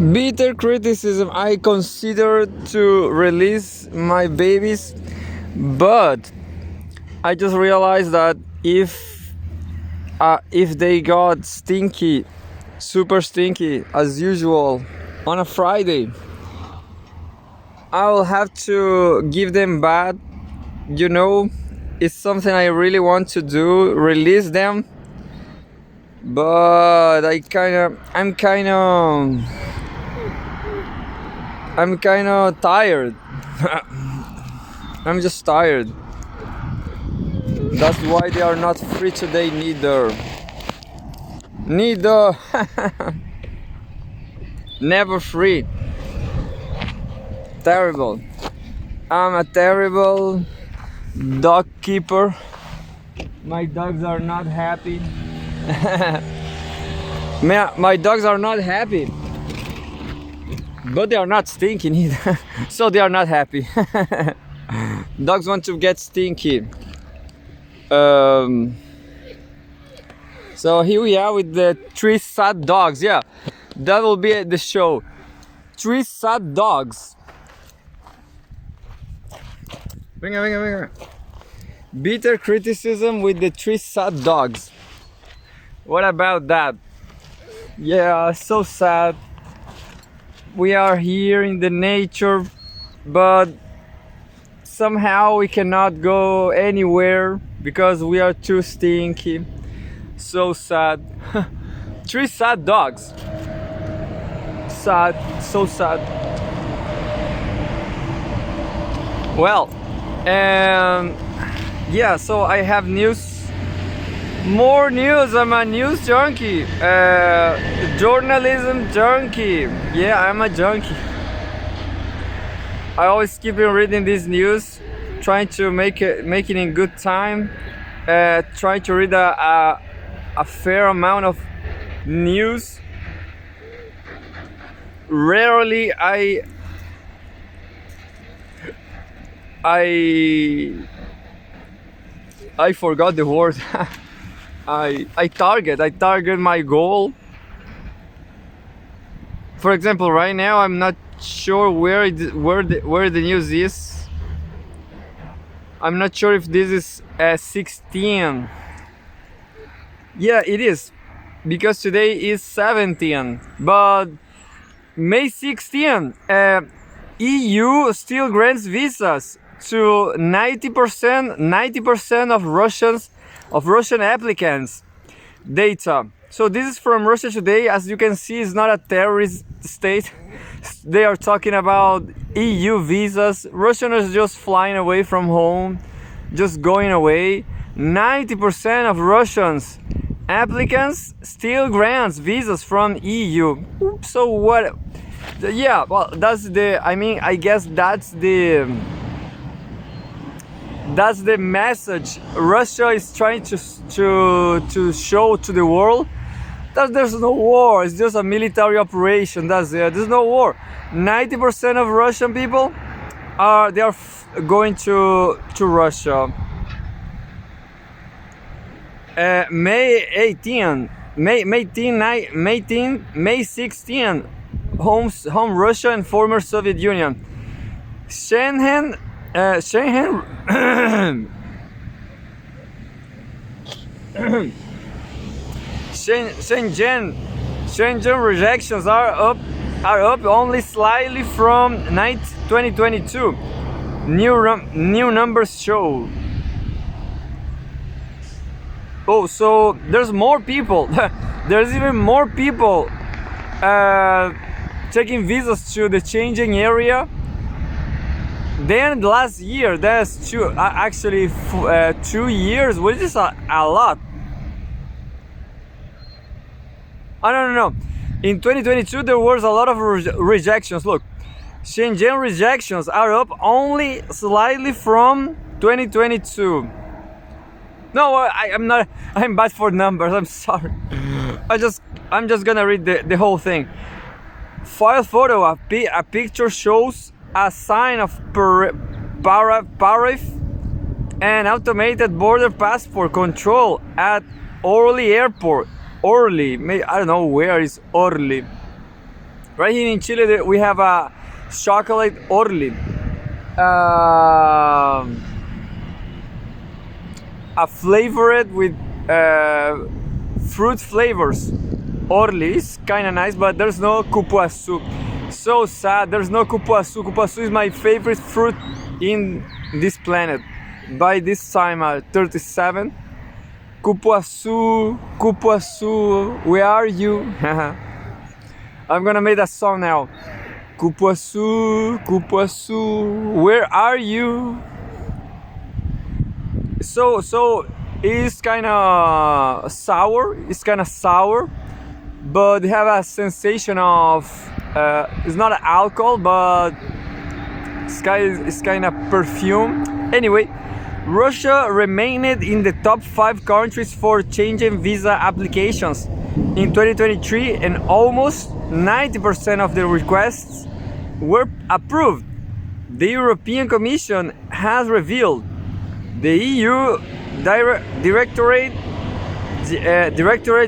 Bitter criticism. I consider to release my babies, but I just realized that if they got stinky, super stinky as usual on a Friday, I will have to give them bath. You know, it's something I really want to do, release them, but I'm kind of tired. I'm just tired. That's why they are not free today neither. Neither. Never free. Terrible. I'm a terrible dog keeper. My dogs are not happy. My dogs are not happy. But they are not stinking either. So they are not happy. Dogs want to get stinky. So here we are with the 3 sad dogs. Yeah, that will be the show. 3 sad dogs. Venga, venga, venga. Bitter criticism with the 3 sad dogs. What about that? Yeah, so sad. We are here in the nature, but somehow we cannot go anywhere because we are too stinky. So sad. 3 sad dogs. Sad, so sad. Well, yeah, so I have news. More news. I'm a news junkie, journalism junkie. Yeah, I'm a junkie. I always keep on reading this news, trying to make it in good time. Trying to read a fair amount of news. Rarely I forgot the word. I target my goal. For example, right now I'm not sure where the news is. I'm not sure if this is 16. Yeah, it is, because today is 17. But May 16, EU still grants visas to 90% of Russian applicants. Data. So this is from Russia Today. As you can see, it's not a terrorist state. They are talking about EU visas. Russians are just flying away from home, just going away. 90% of Russians applicants still grants visas from EU. So what? Yeah, well, that's the. I mean, I guess that's the message Russia is trying to show to the world, that there's no war. It's just a military operation. That's it. There's no war. 90% of Russian people are going to Russia. May 16, home Russia and former Soviet Union. Shenzhen rejections are up only slightly from 2022. New numbers show. Oh, so there's more people. There's even more people taking visas to the Shenzhen area than last year. That's 2 years, which is a lot. I don't know. In 2022, there was a lot of rejections. Look, Shenzhen rejections are up only slightly from 2022. No, I'm not. I'm bad for numbers. I'm sorry. I'm just gonna read the whole thing. File photo. A picture shows a sign of Parif and automated border passport control at Orly Airport. Orly, I don't know where is Orly. Right here in Chile, we have a chocolate Orly. A flavored with fruit flavors. Orly is kind of nice, but there's no cupuaçu. So sad, there's no cupuaçu. Cupuaçu is my favorite fruit in this planet. By this time, 37. Cupuaçu, cupuaçu, where are you? I'm gonna make that song now. Cupuaçu, cupuaçu, where are you? So it's kind of sour. It's kind of sour, but they have a sensation of it's not alcohol, but it's kind of perfume. Anyway, Russia remained in the top 5 countries for changing visa applications in 2023, and almost 90% of the requests were approved. The European Commission has revealed the EU Directorate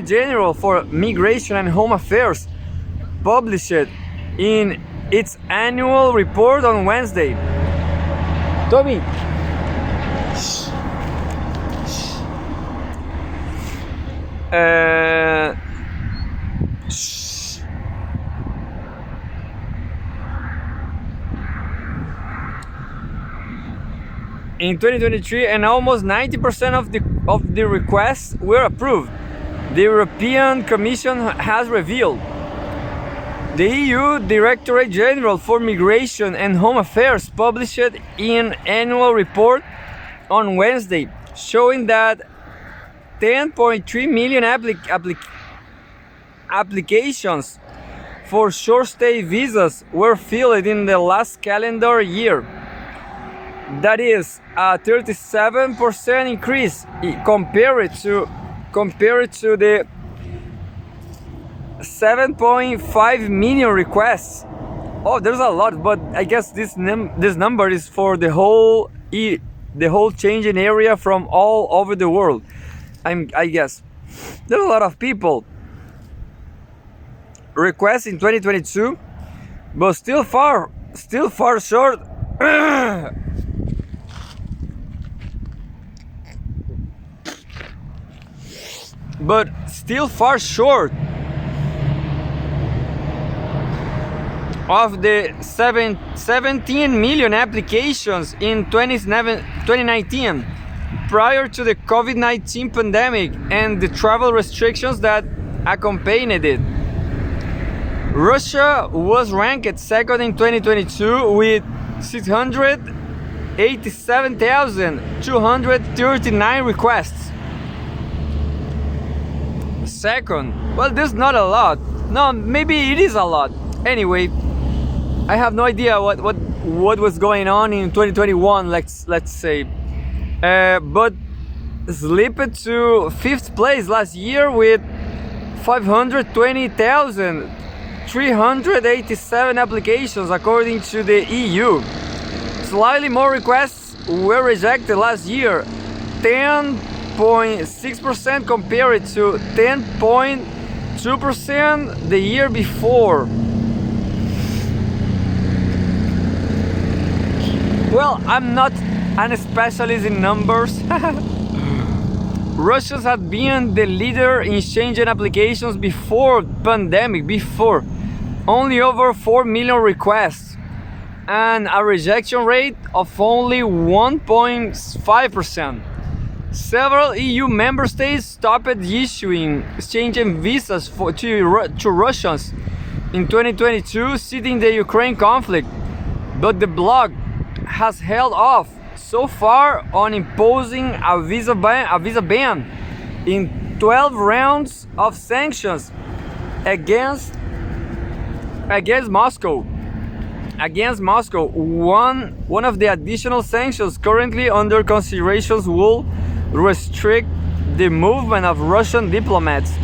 General for Migration and Home Affairs published in its annual report on Wednesday. Tommy. In 2023, and almost 90% of the requests were approved. The European Commission has revealed. The EU Directorate General for Migration and Home Affairs published an annual report on Wednesday, showing that 10.3 million applications for short-stay visas were filled in the last calendar year. That is a 37% increase compared to the 7.5 million requests. Oh, there's a lot, but I guess this number is for the whole changing area from all over the world. I guess there's a lot of people requests in 2022, but still far short. But still far short of the 17 million applications in 2019, prior to the COVID-19 pandemic and the travel restrictions that accompanied it. Russia was ranked second in 2022 with 687,239 requests. Second, well, there's not a lot. No, maybe it is a lot. Anyway, I have no idea what was going on in 2021. Let's say, but slipped to 5th place last year with 520,387 applications, according to the EU. Slightly more requests were rejected last year, 10.6% compared to 10.2% the year before. Well, I'm not an specialist in numbers. Russia had been the leader in changing applications before pandemic, only over 4 million requests, and a rejection rate of only 1.5%. Several EU member states stopped issuing visas to Russians in 2022, citing the Ukraine conflict, but the bloc has held off so far on imposing a visa ban in 12 rounds of sanctions against Moscow. One of the additional sanctions currently under considerations will restrict the movement of Russian diplomats.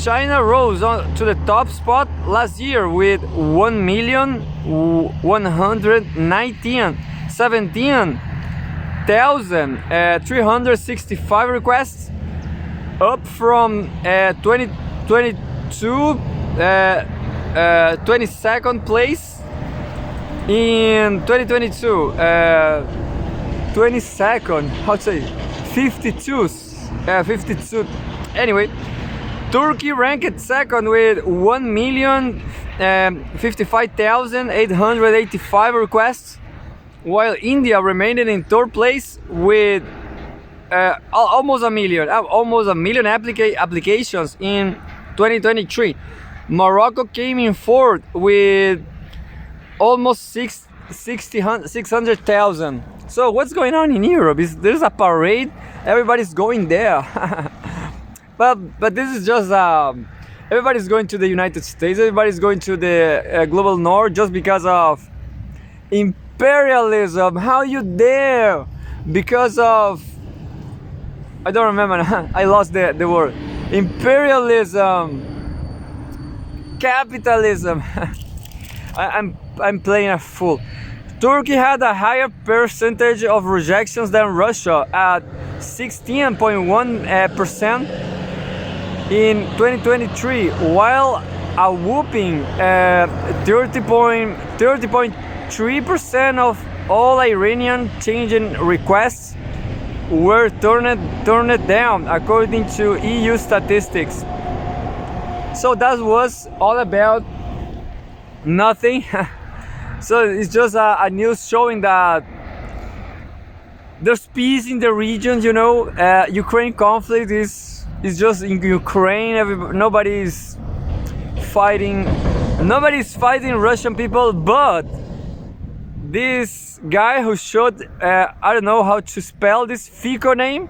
China rose to the top spot last year with 1,117,365 requests, up from 2022 22nd place in 2022. 22nd, how to say, 52, 52. Anyway, Turkey ranked second with 1,055,885 requests, while India remained in third place with almost a million applications in 2023. Morocco came in fourth with almost 600,000. So what's going on in Europe? There's a parade, everybody's going there. but this is just everybody's going to the United States, everybody's going to the global north just because of imperialism. How you dare? Because of, I don't remember. I lost the word. Imperialism, capitalism. I'm playing a fool. Turkey had a higher percentage of rejections than Russia at 16.1% in 2023, while a whooping 30.3% of all Iranian changing requests were turned down, according to EU statistics. So that was all about nothing. So it's just a news showing that there's peace in the region. You know, Ukraine conflict is just in Ukraine. Nobody's fighting Russian people, but this guy who showed I don't know how to spell this Fico name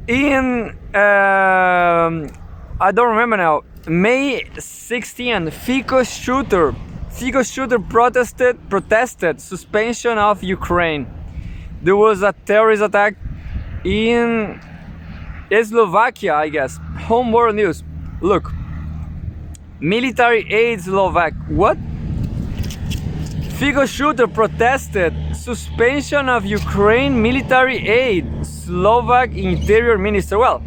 in I don't remember now, May 16th, Fico shooter protested suspension of Ukraine. There was a terrorist attack in Slovakia, I guess. Home World News. Look. Military aid Slovak. What? Fico shooter protested suspension of Ukraine military aid. Slovak Interior Minister. Well,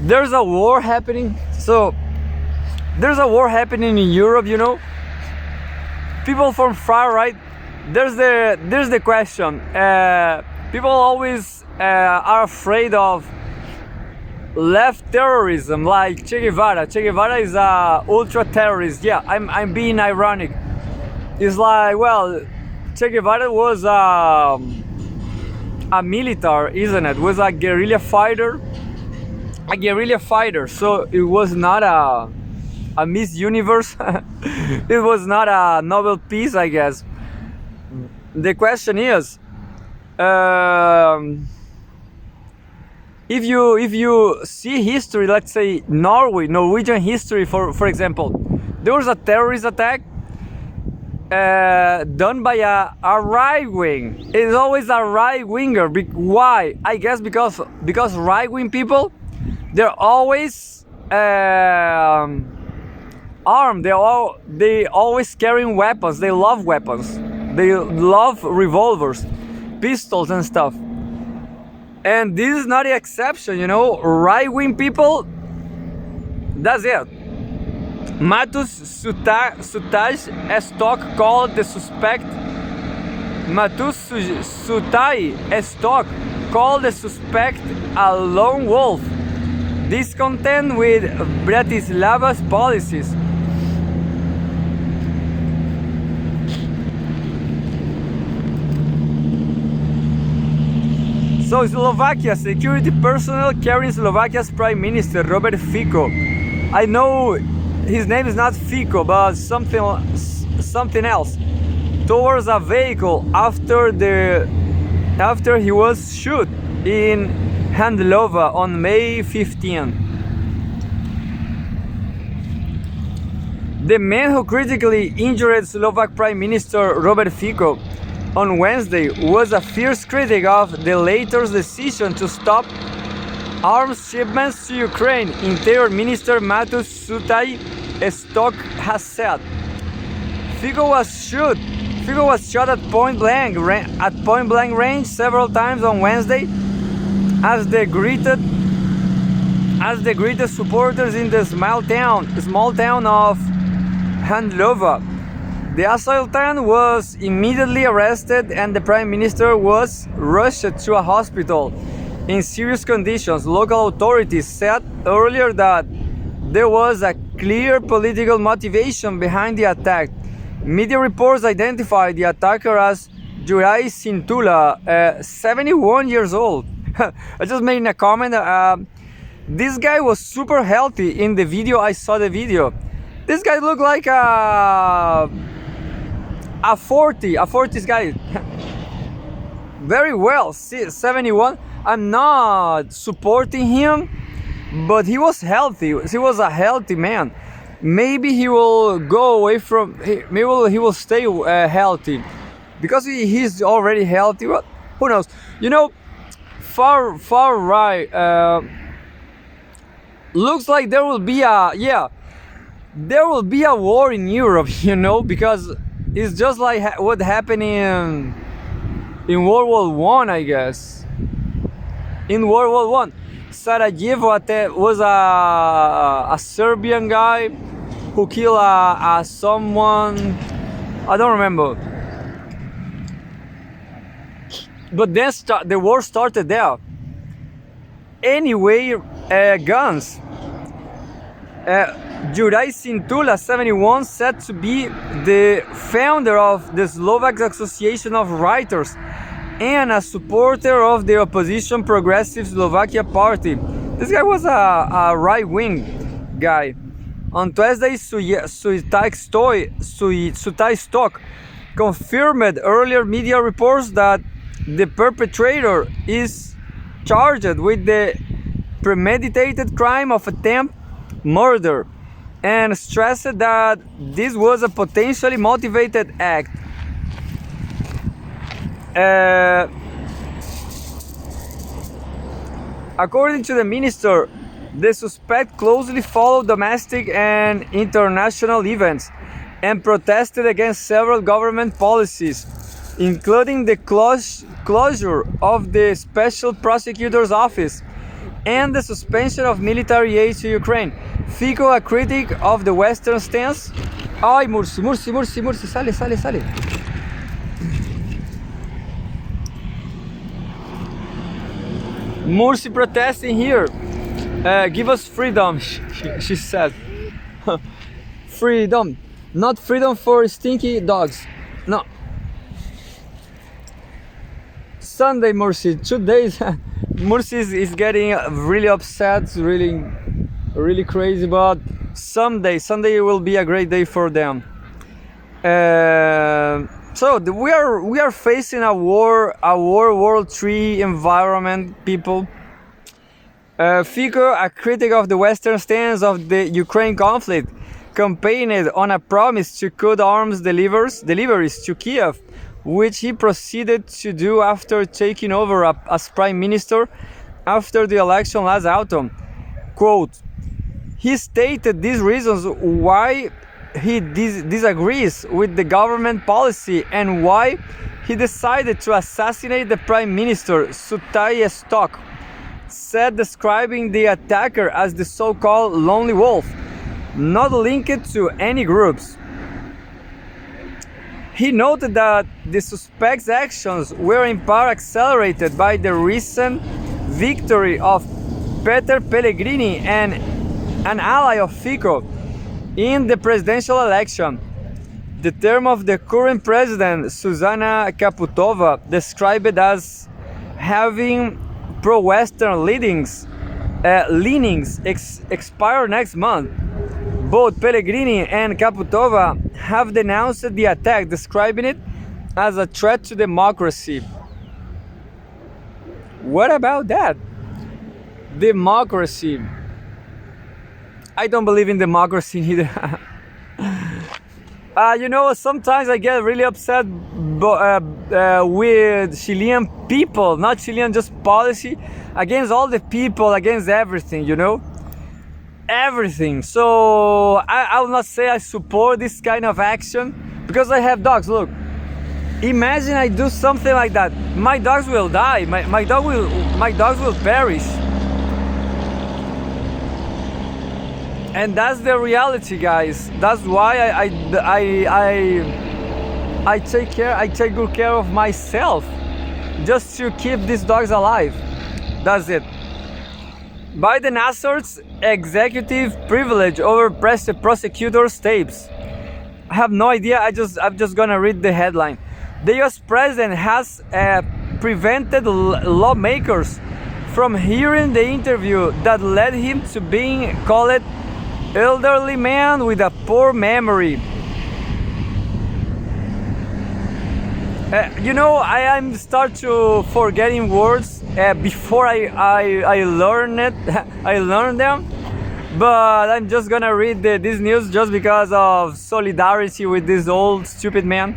there's a war happening. So there's a war happening in Europe, you know. People from far right. There's the question. People always are afraid of left terrorism, like Che Guevara. Che Guevara is a ultra terrorist. Yeah, I'm being ironic. It's like, well, Che Guevara was a military, isn't it? Was a guerrilla fighter. So it was not a Miss Universe. It was not a Nobel Peace, I guess. The question is, if you see history, let's say Norwegian history, for example, there was a terrorist attack done by a right wing. It's always a right winger. Why? I guess because right wing people, they're always armed. They always carrying weapons. They love weapons. They love revolvers, pistols and stuff. And this is not the exception, you know. Right-wing people, that's it. Matus Sutaj Estok called the suspect. Matus Sutai Estok called the suspect a lone wolf, discontent with Bratislava's policies. So Slovakia, security personnel carrying Slovakia's Prime Minister Robert Fico. I know his name is not Fico, but something else. Towards a vehicle after he was shot in Handlova on May 15. The man who critically injured Slovak Prime Minister Robert Fico on Wednesday was a fierce critic of the latter's decision to stop arms shipments to Ukraine, Interior Minister Matus Sutai Estok has said. Fico was shot at point blank range several times on Wednesday as they greeted supporters in the small town of Handlova. The assailtant was immediately arrested and the prime minister was rushed to a hospital in serious conditions. Local authorities said earlier that there was a clear political motivation behind the attack. Media reports identified the attacker as Jurai Sintula, 71 years old. I just made a comment. This guy was super healthy in the video. I saw the video. This guy looked like a 40s guy. Very well. 71. I'm not supporting him, but he was healthy. He was a healthy man. Maybe he will go away from. Maybe he will stay healthy, because he's already healthy. But who knows? You know, far right. Looks like there will be there will be a war in Europe. You know, because it's just like what happened in World War One, I guess. In World War One, Sarajevo was a Serbian guy who killed someone. I don't remember. But then the war started there. Anyway, guns. Juraj Sintula, 71, said to be the founder of the Slovak Association of Writers and a supporter of the opposition Progressive Slovakia Party. This guy was a right-wing guy. On Thursday, Sutai Stok confirmed earlier media reports that the perpetrator is charged with the premeditated crime of attempted murder and stressed that this was a potentially motivated act. According to the minister, the suspect closely followed domestic and international events and protested against several government policies, including the closure of the Special Prosecutor's Office and the suspension of military aid to Ukraine. Fico, a critic of the Western stance. Ay, Mursi, sale. Mursi protesting here. Give us freedom, she said. Freedom. Not freedom for stinky dogs. No. Sunday, Mursi. 2 days. Mursi is getting really upset, really crazy, but Sunday will be a great day for them. So we are facing a World III environment, people. Fico, a critic of the Western stance of the Ukraine conflict, campaigned on a promise to cut arms deliveries to Kiev, which he proceeded to do after taking over as prime minister after the election last autumn. Quote, he stated these reasons why he disagrees with the government policy and why he decided to assassinate the prime minister. Sutai Stok said, describing the attacker as the so-called lone wolf, not linked to any groups. He noted that the suspect's actions were in part accelerated by the recent victory of Peter Pellegrini, and an ally of Fico, in the presidential election. The term of the current president, Zuzana Kaputova, described it as having pro-Western leanings expire next month. Both Pellegrini and Kaputova have denounced the attack, describing it as a threat to democracy. What about that? Democracy. I don't believe in democracy either. You know, sometimes I get really upset with Chilean people, not Chilean, just policy, against all the people, against everything, you know? Everything. So I will not say I support this kind of action, because I have dogs. Look, imagine I do something like that. My dogs will die. My dogs will perish. And that's the reality, guys. That's why I take good care of myself, just to keep these dogs alive. That's it. Biden asserts executive privilege over prosecutor's tapes. I have no idea. I'm just gonna read the headline. The U.S. president has prevented lawmakers from hearing the interview that led him to being called elderly man with a poor memory. I am start to forgetting words before I learn it. I learn them, but I'm just gonna read this news just because of solidarity with this old stupid man.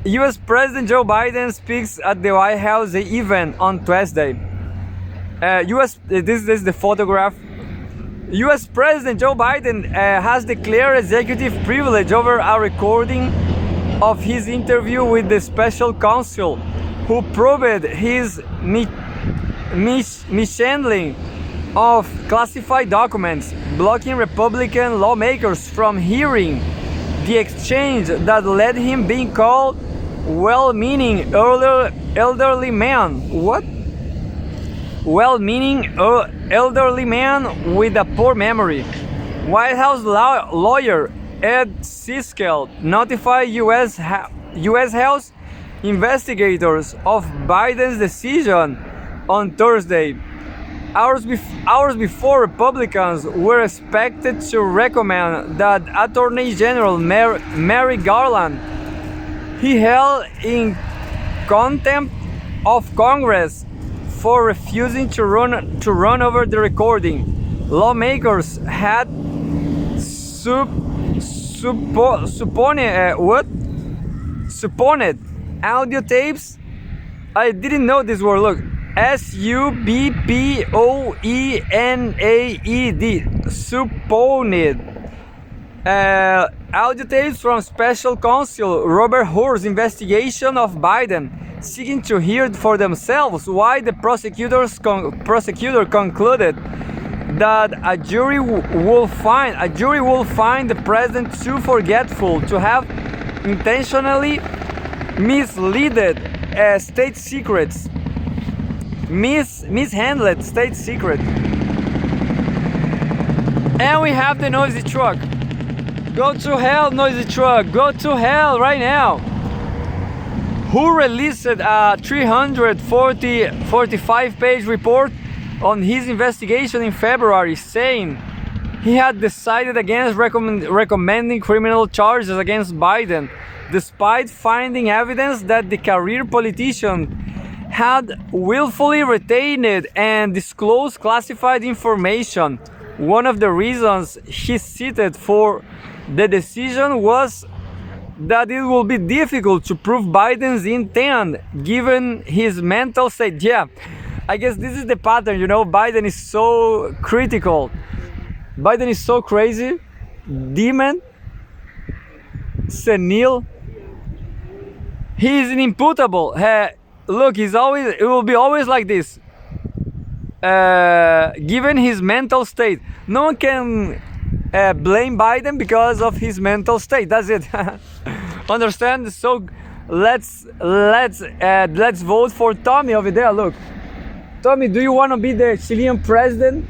U.S. President Joe Biden speaks at the White House event on Tuesday. This is the photograph. U.S. President Joe Biden has declared executive privilege over a recording of his interview with the special counsel, who probed his mishandling of classified documents, blocking Republican lawmakers from hearing the exchange that led him being called well-meaning elderly man. What? Well-meaning elderly man with a poor memory. White House lawyer Ed Siskel notified U.S. House investigators of Biden's decision on Thursday, hours before Republicans were expected to recommend that Attorney General Merrick Garland he held in contempt of Congress for refusing to run over the recording. Lawmakers had supponed audio tapes. I didn't know this word. Look, SUBPOENAED. Supponed. Audio tapes from special counsel Robert Hur's investigation of Biden, seeking to hear for themselves why the prosecutor concluded that a jury will find the president too forgetful to have intentionally mishandled state secrets. Mishandled state secret. And we have the noisy truck. Go to hell, noisy truck. Go to hell right now. Who released a 345-page report on his investigation in February, saying he had decided against recommending criminal charges against Biden, despite finding evidence that the career politician had willfully retained and disclosed classified information. One of the reasons he cited for the decision was that it will be difficult to prove Biden's intent given his mental state. Yeah, I guess this is the pattern, Biden is so critical. Biden is so crazy, demon, senile. He is inimputable. Look, it will be always like this. Given his mental state, no one can blame Biden because of his mental state. That's it. Understand? So let's vote for Tommy over there. Look, Tommy, do you want to be the Chilean president?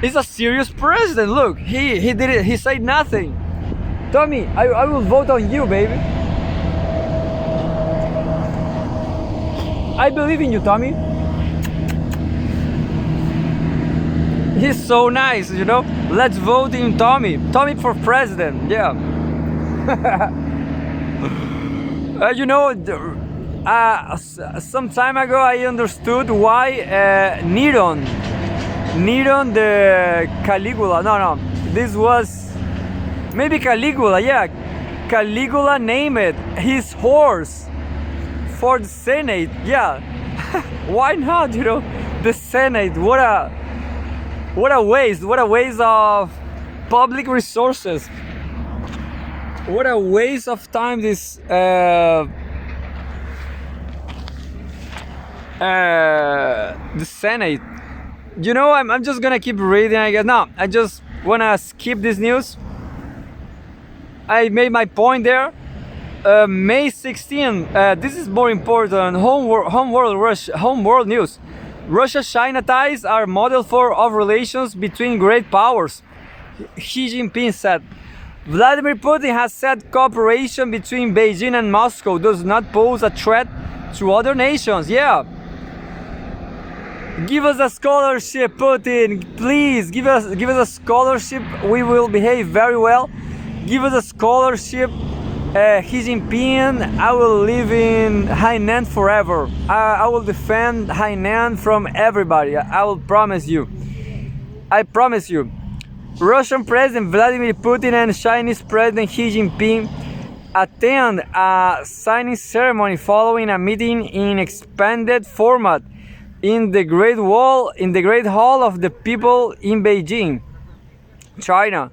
He's a serious president. Look, he did it. He said nothing. Tommy, I will vote on you, baby. I believe in you, Tommy. He's so nice, Let's vote in Tommy. Tommy for president, yeah. Some time ago I understood why Neron the Caligula, no, this was maybe Caligula, yeah. Caligula named his horse for the Senate, yeah. Why not, the Senate, what a waste of public resources. What a waste of time this the Senate. You know, I'm just gonna keep reading, I guess. No, I just wanna skip this news. I made my point there. May 16, this is more important. Home world news. Russia-China ties are model of relations between great powers. Xi Jinping said. Vladimir Putin has said cooperation between Beijing and Moscow does not pose a threat to other nations. Yeah. Give us a scholarship, Putin. Please give us a scholarship. We will behave very well. Give us a scholarship. Xi Jinping, I will live in Hainan forever. I will defend Hainan from everybody. I will promise you. I promise you. Russian President Vladimir Putin and Chinese President Xi Jinping attend a signing ceremony following a meeting in expanded format in the Great Hall of the People in Beijing, China.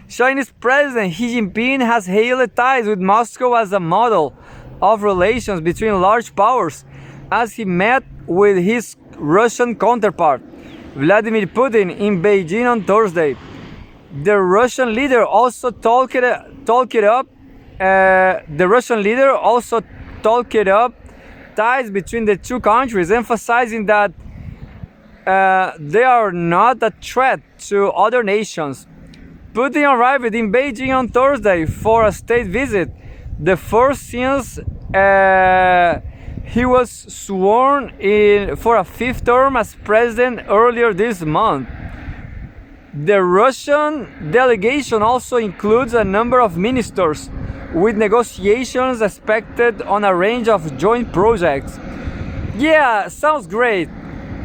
Chinese President Xi Jinping has hailed ties with Moscow as a model of relations between large powers as he met with his Russian counterpart, Vladimir Putin, in Beijing on Thursday. The Russian leader also talked up ties between the two countries, emphasizing that they are not a threat to other nations. Putin arrived in Beijing on Thursday for a state visit, the first since he was sworn in for a fifth term as president earlier this month. The Russian delegation also includes a number of ministers, with negotiations expected on a range of joint projects. Yeah, sounds great.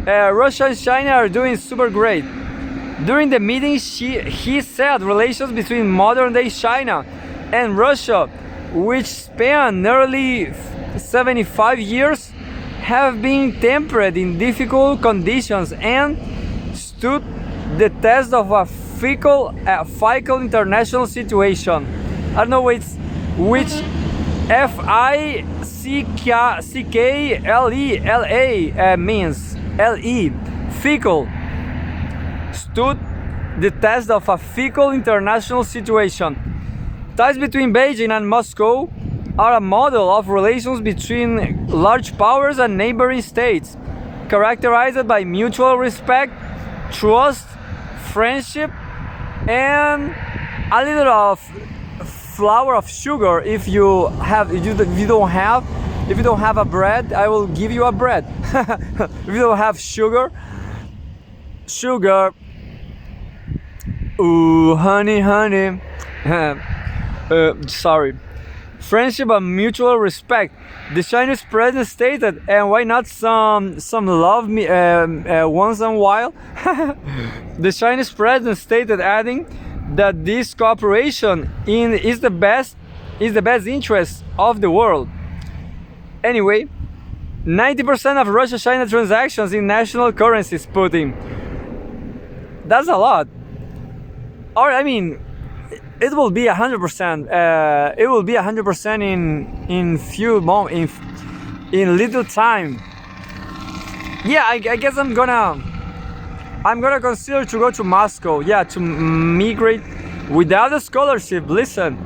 Russia and China are doing super great. During the meeting, he said relations between modern-day China and Russia, which span nearly 75 years, have been tempered in difficult conditions and stood the test of a fickle international situation. I don't know which FICKLELA means. LE, fickle. Stood the test of a fickle international situation. Ties between Beijing and Moscow are a model of relations between large powers and neighboring states, characterized by mutual respect, trust, friendship, and a little of flour of sugar. If you don't have a bread, I will give you a bread. If you don't have sugar, ooh, honey. Sorry. Friendship and mutual respect. The Chinese president stated, and why not some love me once in a while? The Chinese president stated, adding that this cooperation is the best interest of the world. Anyway, 90% of Russia-China transactions in national currencies, Putin. That's a lot. Or I mean, it will be 100%. It will be 100% in few moments, in little time. Yeah, I guess I'm gonna consider to go to Moscow. Yeah, to migrate without a scholarship. Listen,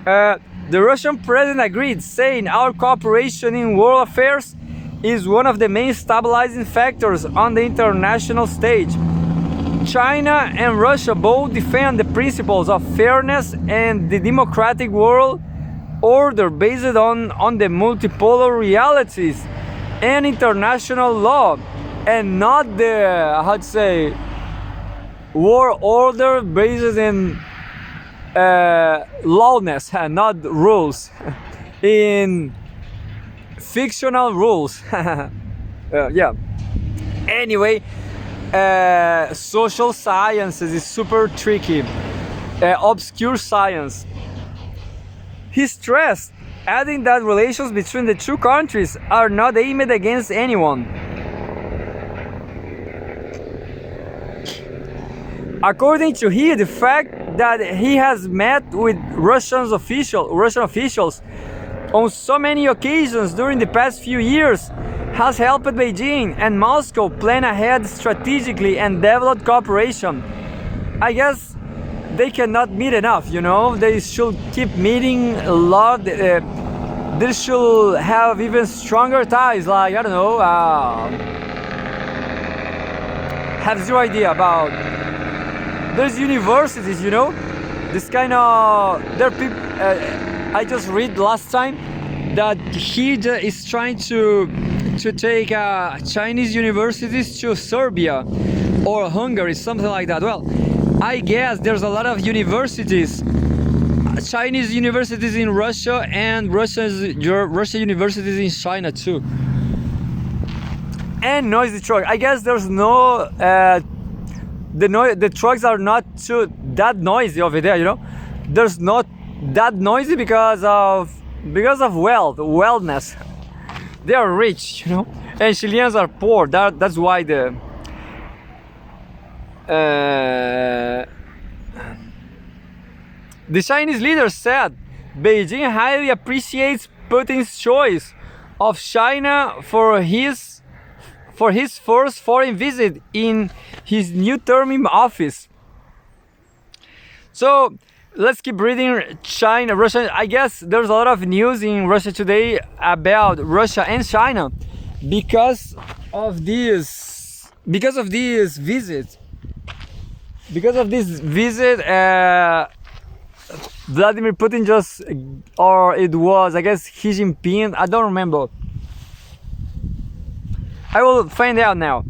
the Russian president agreed, saying our cooperation in world affairs is one of the main stabilizing factors on the international stage. China and Russia both defend the principles of fairness and the democratic world order based on the multipolar realities and international law, and not the world order based in lawness, not rules, in fictional rules. Yeah. Anyway, social sciences is super tricky, obscure science. He stressed, adding that relations between the two countries are not aimed against anyone. According to he, the fact that he has met with Russian officials on so many occasions during the past few years has helped Beijing and Moscow plan ahead strategically and develop cooperation. I guess they cannot meet enough, you know? They should keep meeting a lot. They should have even stronger ties, like, I don't know, have zero idea about. There's universities, you know? This kind of, there are people, I just read last time that he is trying to take Chinese universities to Serbia or Hungary, something like that. Well, I guess there's a lot of universities, Chinese universities in Russia and Russia universities in China too. And noisy truck. I guess there's no the trucks are not too that noisy over there, you know. There's not that noisy because of wellness. They are rich, you know, and Chileans are poor. That's why the Chinese leader said Beijing highly appreciates Putin's choice of China for his first foreign visit in his new term in office. So let's keep reading China, Russia. I guess there's a lot of news in Russia today about Russia and China because of this visit. Because of this visit, Vladimir Putin or it was, I guess, Xi Jinping, I don't remember. I will find out now.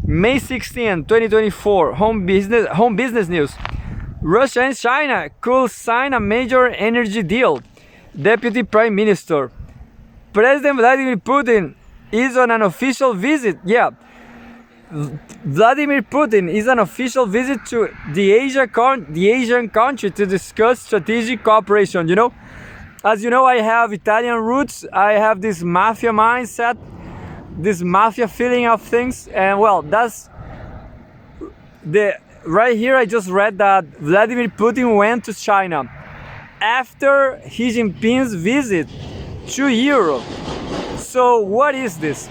May 16, 2024, home business news. Russia and China could sign a major energy deal. Deputy Prime Minister. President Vladimir Putin is on an official visit. Yeah. Vladimir Putin is on official visit to the Asian country to discuss strategic cooperation. You know, as you know, I have Italian roots. I have this mafia mindset, this mafia feeling of things, and well, that's right here. I just read that Vladimir Putin went to China after Xi Jinping's visit to Europe. So what is this?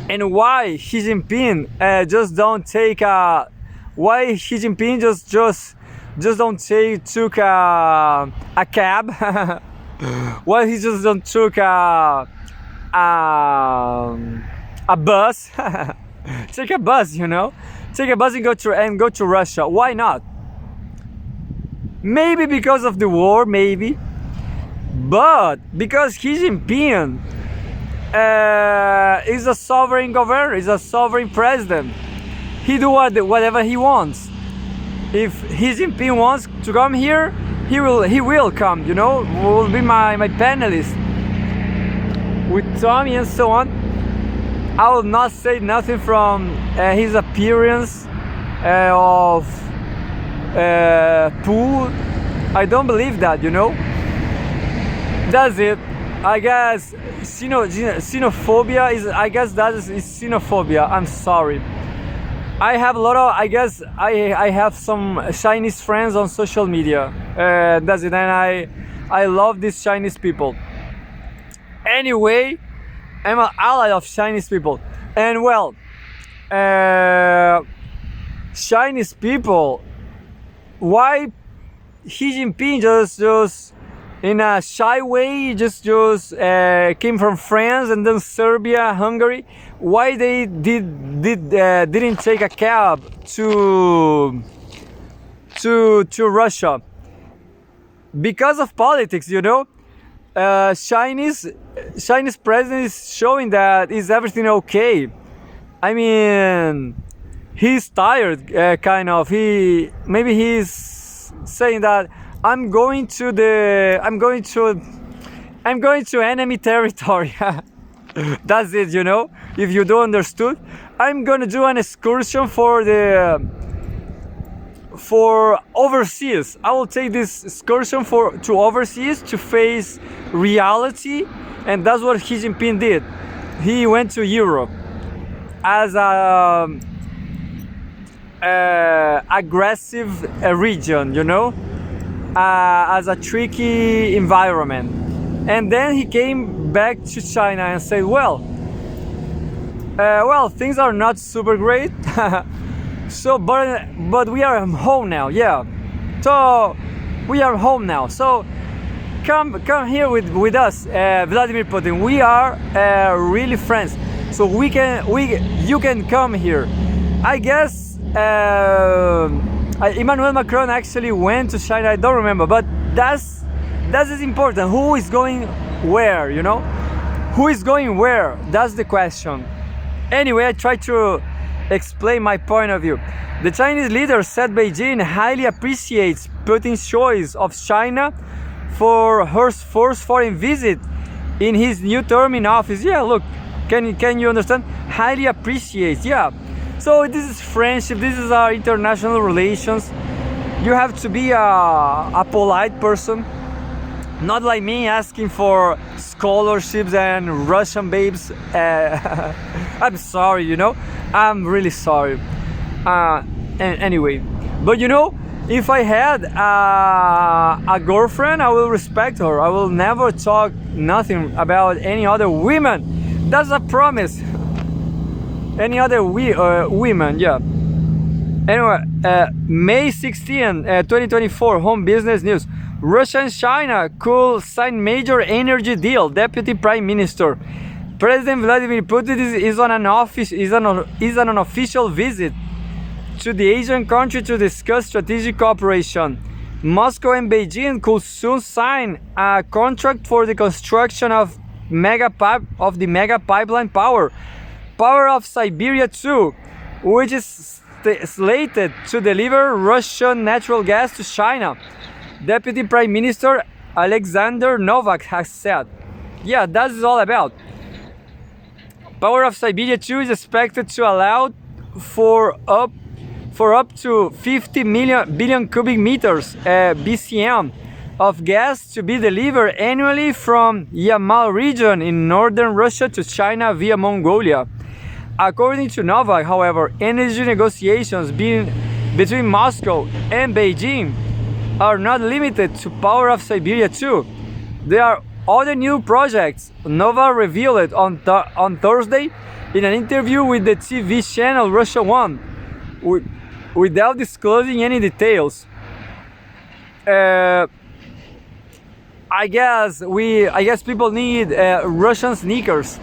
And why Xi Jinping just don't take why Xi Jinping just don't took a cab? Why he just don't took a bus? Take a bus, you know? Take a bus and go to Russia. Why not? Maybe because of the war, maybe, but because Xi Jinping is a sovereign governor, is a sovereign president. He do whatever he wants. If Xi Jinping wants to come here, he will come. You know, will be my panelist with Tommy and so on. I will not say nothing from his appearance of pool. I don't believe that. You know, that's it. I guess xenophobia is. I guess that is xenophobia. I'm sorry. I have a lot of. I guess I have some Chinese friends on social media. That's it, and I love these Chinese people. Anyway, I'm an ally of Chinese people, and well, Chinese people. Why Xi Jinping just in a shy way just came from France and then Serbia, Hungary? Why they didn't take a cab to Russia? Because of politics, you know. Chinese president is showing that is everything okay. I mean, he's tired, kind of. He's saying that I'm going to enemy territory. That's it, you know. If you don't understood, I'm gonna do an excursion for overseas. I will take this excursion to overseas to face reality, and that's what Xi Jinping did. He went to Europe as a aggressive region, you know, as a tricky environment, and then he came back to China and said, well, Well, things are not super great. So, but we are home now. Yeah. So we are home now. So come here with us, Vladimir Putin. We are really friends. So you can come here. I guess Emmanuel Macron actually went to China. I don't remember, but that's is important. Who is going where? You know, who is going where? That's the question. Anyway, I try to explain my point of view. The Chinese leader said Beijing highly appreciates Putin's choice of China for her first foreign visit in his new term in office. Yeah, look, can you understand? Highly appreciates. Yeah. So this is friendship. This is our international relations. You have to be a polite person, not like me asking for scholarships and Russian babes. I'm sorry, you know. I'm really sorry. Anyway, but you know, if I had a girlfriend, I will respect her. I will never talk nothing about any other women. That's a promise. Any other women, yeah. Anyway, May 16, 2024, Home Business News. Russia and China could sign major energy deal. Deputy Prime Minister. President Vladimir Putin is on an official visit to the Asian country to discuss strategic cooperation. Moscow and Beijing could soon sign a contract for the construction of the mega pipeline Power of Siberia 2, which is slated to deliver Russian natural gas to China. Deputy Prime Minister Alexander Novak has said. Yeah, that's all about. Power of Siberia 2 is expected to allow for up to 50 billion cubic meters BCM of gas to be delivered annually from Yamal region in northern Russia to China via Mongolia. According to Novak, however, energy negotiations between Moscow and Beijing are not limited to Power of Siberia 2. There are other new projects. Novak revealed on Thursday in an interview with the TV channel Russia 1, without disclosing any details. I guess people need Russian sneakers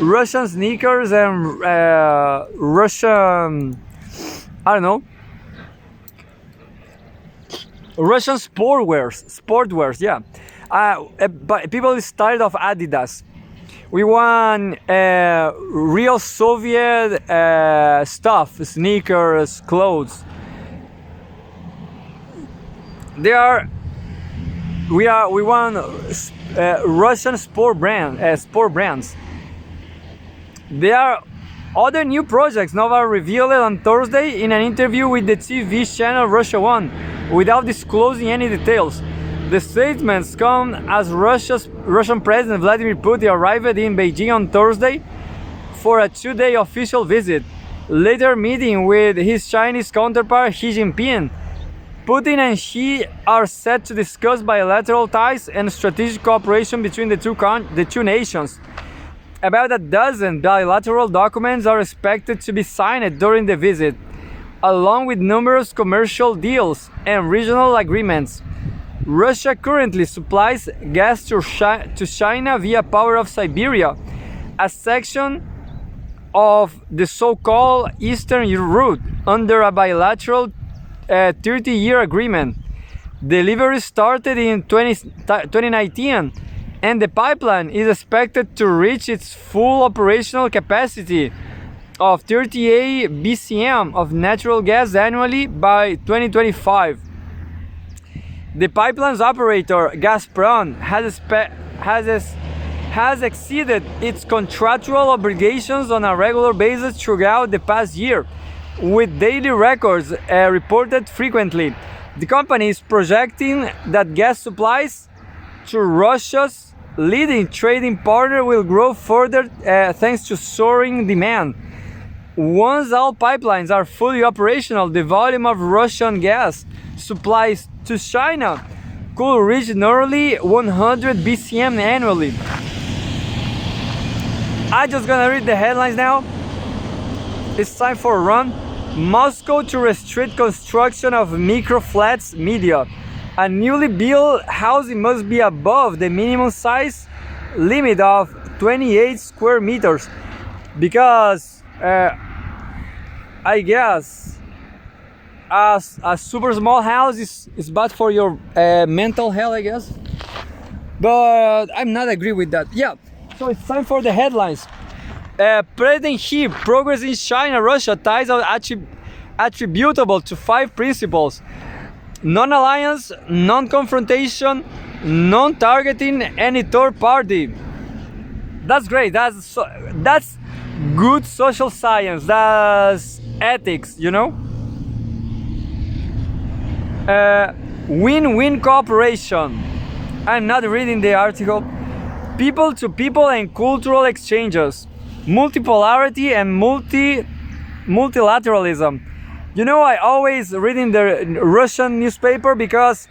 and Russian, I don't know, Russian sportwears, yeah. But people is tired of Adidas. We want real Soviet stuff, sneakers, clothes. We want Russian sport brands. There are other new projects Nova revealed on Thursday in an interview with the TV channel Russia 1, without disclosing any details. The statements come as Russian President Vladimir Putin arrived in Beijing on Thursday for a 2-day official visit, later meeting with his Chinese counterpart Xi Jinping. Putin and Xi are set to discuss bilateral ties and strategic cooperation between the two nations. About a dozen bilateral documents are expected to be signed during the visit, along with numerous commercial deals and regional agreements. Russia currently supplies gas to China via Power of Siberia, a section of the so-called Eastern Route under a bilateral 30-year agreement. Delivery started in 2019, and the pipeline is expected to reach its full operational capacity of 38 BCM of natural gas annually by 2025. The pipeline's operator, Gazprom, has exceeded its contractual obligations on a regular basis throughout the past year, with daily records reported frequently. The company is projecting that gas supplies to Russia's leading trading partner will grow further thanks to soaring demand. Once all pipelines are fully operational, the volume of Russian gas supplies to China could reach nearly 100 BCM annually. I just gonna read the headlines now. It's time for a run. Moscow to restrict construction of micro flats media. A newly built housing must be above the minimum size limit of 28 square meters because I guess a super small house is bad for your mental health, I guess. But I'm not agree with that. Yeah, so it's time for the headlines. President Xi, progress in China-Russia ties are attributable to 5 principles: non-alliance, non-confrontation, non-targeting any third party. That's great. That's good social science. That's ethics, you know. Win-win cooperation. I'm not reading the article. People to people and cultural exchanges. Multipolarity and multilateralism. You know, I always read in the Russian newspaper because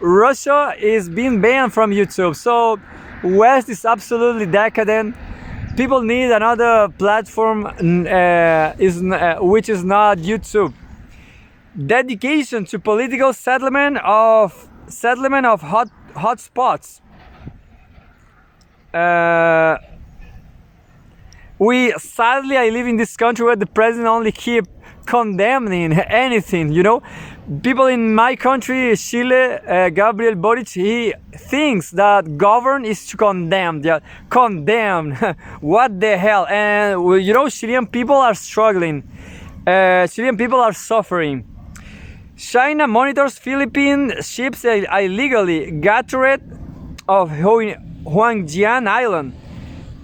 Russia is being banned from YouTube. So West is absolutely decadent. People need another platform which is not YouTube. Dedication to political settlement of hot spots. I live in this country where the president only keep condemning anything, you know. People in my country, Chile, Gabriel Boric, he thinks that govern is to condemn. Yeah, condemn. What the hell? And you know, Chilean people are struggling. Chilean people are suffering. China monitors Philippine ships illegally gathered of Huangjian Island.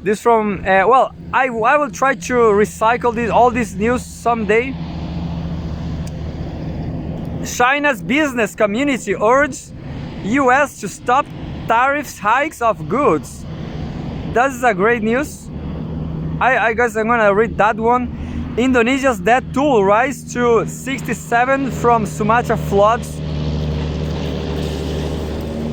This from well, I will try to recycle all this news someday. China's business community urges U.S. to stop tariffs hikes of goods. That is a great news. I guess I'm gonna read that one. Indonesia's death toll rise to 67 from Sumatra floods.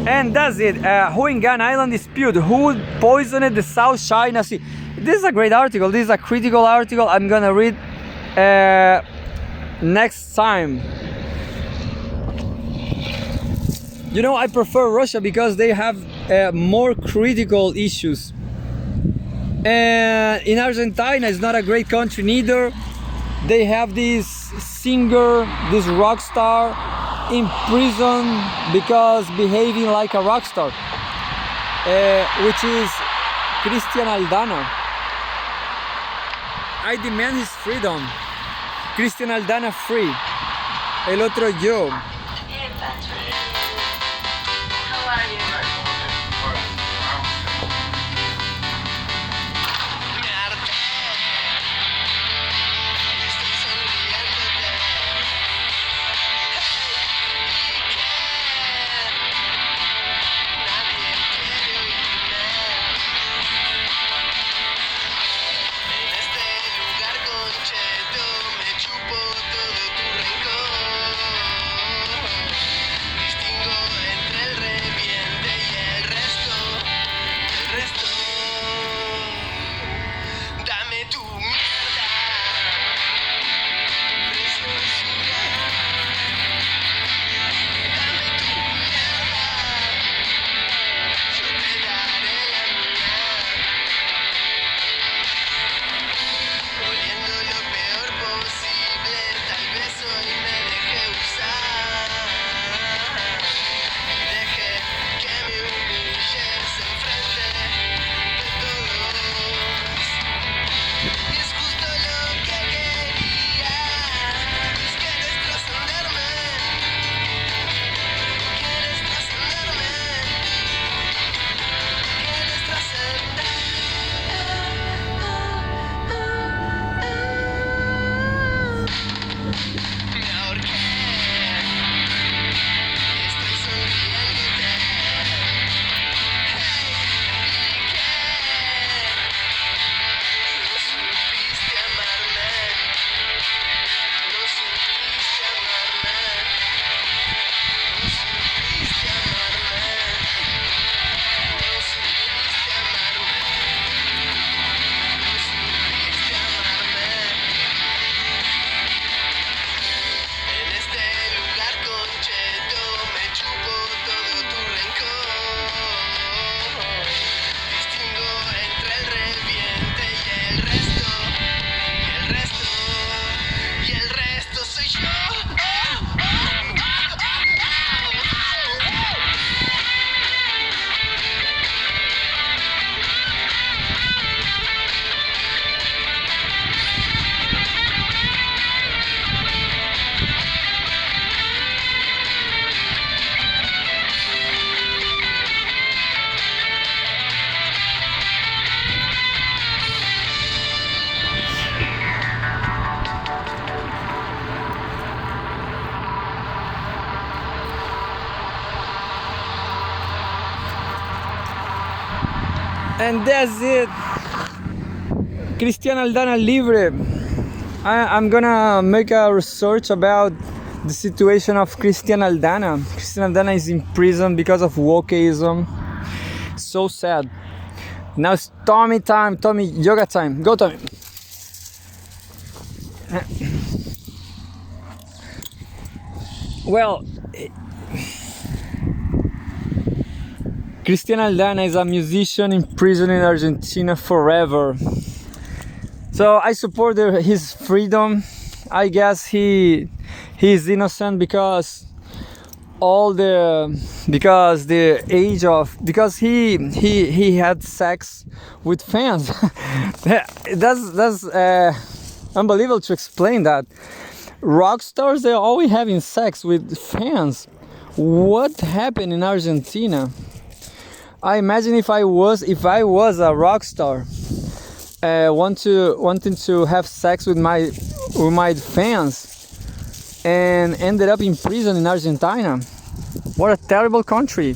And that's it. Huangjian Island dispute. Who poisoned the South China Sea? This is a great article. This is a critical article. I'm gonna read next time. You know, I prefer Russia because they have more critical issues. And in Argentina, it's not a great country neither. They have this singer, this rock star, in prison because behaving like a rock star, which is Cristian Aldana. I demand his freedom. Cristian Aldana free. El otro yo. And that's it. Cristian Aldana libre. I'm gonna make a research about the situation of Cristian Aldana. Cristian Aldana is in prison because of wokeism. So sad. Now it's Tommy time. Tommy, yoga time. Go, Tommy. Well, Cristian Aldana is a musician in prison in Argentina forever. So I support his freedom. I guess he is innocent because he had sex with fans. That's unbelievable to explain that. Rock stars, they're always having sex with fans. What happened in Argentina? I imagine if I was a rock star, wanting to have sex with my fans, and ended up in prison in Argentina. What a terrible country.